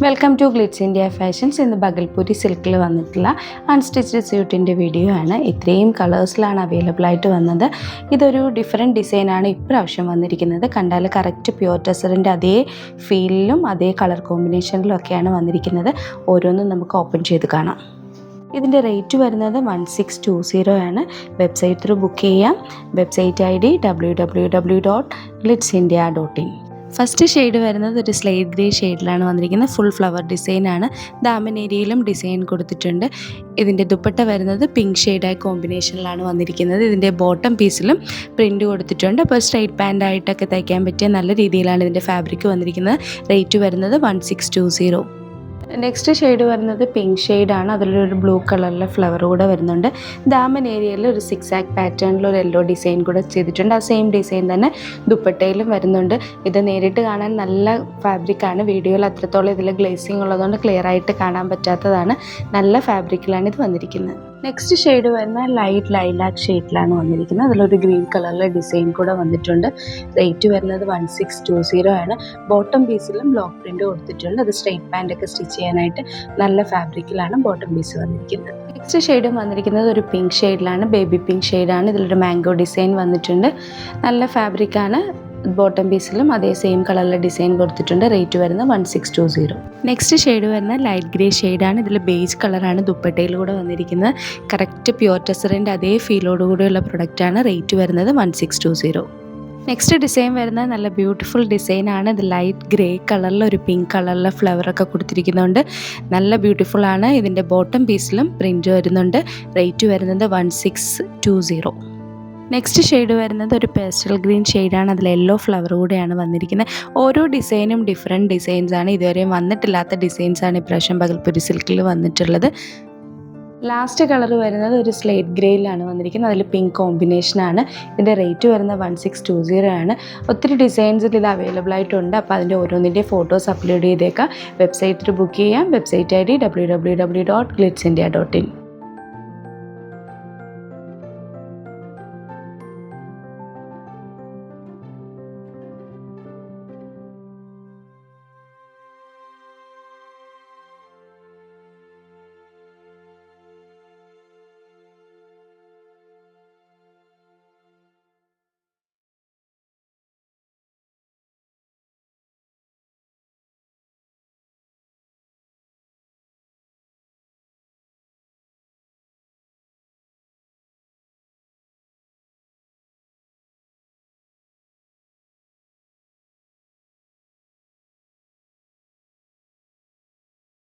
Welcome to Glitz India fashions. ഇന്ന് ബഗൽപൂരി സിൽക്കിൽ വന്നിട്ടുള്ള അൺസ്റ്റിച്ച്ഡ് സ്യൂട്ടിൻ്റെ വീഡിയോ ആണ്. ഇത്രയും കളേഴ്സിലാണ് അവൈലബിൾ ആയിട്ട് വന്നത്. ഇതൊരു ഡിഫറെൻറ്റ് ഡിസൈനാണ് ഇപ്രാവശ്യം വന്നിരിക്കുന്നത്. കണ്ടാൽ കറക്റ്റ് പ്യുവർ ടെസറിൻ്റെ അതേ ഫീലിലും അതേ കളർ കോമ്പിനേഷനിലും ഒക്കെയാണ് വന്നിരിക്കുന്നത്. ഓരോന്നും നമുക്ക് ഓപ്പൺ ചെയ്ത് കാണാം. ഇതിൻ്റെ റേറ്റ് വരുന്നത് 1620 ആണ്. വെബ്സൈറ്റ് ത്രൂ ബുക്ക് ചെയ്യാം. Website ID www.glitzindia.in. First shade വരുന്നത് ഒരു സ്ലേറ്റ് ഗ്രേ ഷെയ്ഡിലാണ് വന്നിരിക്കുന്നത്. ഫുൾ ഫ്ലവർ ഡിസൈനാണ്. ദാമൻ ഏരിയയിലും ഡിസൈൻ കൊടുത്തിട്ടുണ്ട്. ഇതിൻ്റെ ദുപ്പട്ട വരുന്നത് പിങ്ക് ഷെയ്ഡായ കോമ്പിനേഷനിലാണ് വന്നിരിക്കുന്നത്. ഇതിൻ്റെ ബോട്ടം പീസിലും പ്രിൻറ്റ് കൊടുത്തിട്ടുണ്ട്. അപ്പോൾ സ്ട്രൈറ്റ് പാൻ്റായിട്ടൊക്കെ തയ്ക്കാൻ പറ്റിയ നല്ല രീതിയിലാണ് ഇതിൻ്റെ ഫാബ്രിക് വന്നിരിക്കുന്നത്. റേറ്റ് വരുന്നത് 1620. നെക്സ്റ്റ് ഷെയ്ഡ് വരുന്നത് പിങ്ക് ഷെയ്ഡാണ്. അതിലൊരു ബ്ലൂ കളറിലെ ഫ്ലവർ കൂടെ വരുന്നുണ്ട്. ദാമൻ ഏരിയയിൽ ഒരു സിക്സാക്ക് പാറ്റേണിൽ ഒരു യെല്ലോ ഡിസൈൻ കൂടെ ചെയ്തിട്ടുണ്ട്. ആ സെയിം ഡിസൈൻ തന്നെ ദുപ്പട്ടയിലും വരുന്നുണ്ട്. ഇത് നേരിട്ട് കാണാൻ നല്ല ഫാബ്രിക്കാണ്. വീഡിയോയിൽ അത്രത്തോളം ഇതിൽ ഗ്ലേസിങ് ഉള്ളതുകൊണ്ട് ക്ലിയർ ആയിട്ട് കാണാൻ പറ്റാത്തതാണ്. നല്ല ഫാബ്രിക്കിലാണ് ഇത് വന്നിരിക്കുന്നത്. നെക്സ്റ്റ് ഷെയ്ഡ് വരുന്ന ലൈറ്റ് ലൈലാക്ക് ഷെയ്ഡിലാണ് വന്നിരിക്കുന്നത്. അതിലൊരു ഗ്രീൻ കളറിലെ ഡിസൈൻ കൂടെ വന്നിട്ടുണ്ട്. റേറ്റ് വരുന്നത് 1620 ആണ്. ബോട്ടം പീസിലും ബ്ലോക്ക് പ്രിൻറ്റ് കൊടുത്തിട്ടുണ്ട്. അത് സ്ട്രെയിറ്റ് പാൻ്റൊക്കെ സ്റ്റിച്ച് ചെയ്യാനായിട്ട് നല്ല ഫാബ്രിക്കിലാണ് ബോട്ടം പീസ് വന്നിരിക്കുന്നത്. നെക്സ്റ്റ് ഷെയ്ഡും വന്നിരിക്കുന്നത് ഒരു പിങ്ക് ഷെയ്ഡിലാണ്. ബേബി പിങ്ക് ഷെയ്ഡാണ്. ഇതിലൊരു മാംഗോ ഡിസൈൻ വന്നിട്ടുണ്ട്. നല്ല ഫാബ്രിക്കാണ്. ബോട്ടം പീസിലും അതേ സെയിം കളറിലെ ഡിസൈൻ കൊടുത്തിട്ടുണ്ട്. റേറ്റ് വരുന്നത് 1620. നെക്സ്റ്റ് ഷെയ്ഡ് വരുന്ന ലൈറ്റ് ഗ്രേ ഷെയ്ഡാണ്. ഇതിൽ ബേജ് കളറാണ് ദുപ്പട്ടയിൽ കൂടെ വന്നിരിക്കുന്നത്. കറക്റ്റ് പ്യുവർ ടെസറിൻ്റെ അതേ ഫീലോടുകൂടിയുള്ള പ്രൊഡക്റ്റാണ്. റേറ്റ് വരുന്നത് 1620. നെക്സ്റ്റ് ഡിസൈൻ വരുന്നത് നല്ല ബ്യൂട്ടിഫുൾ ഡിസൈനാണ്. ഇത് ലൈറ്റ് ഗ്രേ കളറിൽ ഒരു പിങ്ക് കളറിലെ ഫ്ലവറൊക്കെ കൊടുത്തിരിക്കുന്നുണ്ട്. നല്ല ബ്യൂട്ടിഫുൾ ആണ്. ഇതിൻ്റെ ബോട്ടം പീസിലും പ്രിൻറ്റ് വരുന്നുണ്ട്. റേറ്റ് വരുന്നത് 1620. നെക്സ്റ്റ് ഷെയ്ഡ് വരുന്നത് ഒരു പേസ്റ്റൽ ഗ്രീൻ ഷെയ്ഡാണ്. അതിൽ യെല്ലോ ഫ്ലവർ കൂടെയാണ് വന്നിരിക്കുന്നത്. ഓരോ ഡിസൈനും ഡിഫറെൻറ്റ് ഡിസൈൻസാണ്. ഇതുവരെയും വന്നിട്ടില്ലാത്ത ഡിസൈൻസാണ് ഇപ്രാവശ്യം ബഗൽപൂരി സിൽക്കിൽ വന്നിട്ടുള്ളത്. ലാസ്റ്റ് കളർ വരുന്നത് ഒരു സ്ലേറ്റ് ഗ്രേയിലാണ് വന്നിരിക്കുന്നത്. അതിൽ പിങ്ക് കോമ്പിനേഷനാണ്. ഇതിൻ്റെ റേറ്റ് വരുന്നത് 1620 ആണ്. ഒത്തിരി ഡിസൈൻസിൽ ഇത് അവൈലബിൾ ആയിട്ടുണ്ട്. അപ്പോൾ അതിൻ്റെ ഓരോന്നിൻ്റെ ഫോട്ടോസ് അപ്ലോഡ് ചെയ്തേക്കാം. വെബ്സൈറ്റിൽ ബുക്ക് ചെയ്യാം. Website ID www.glitzindia.in.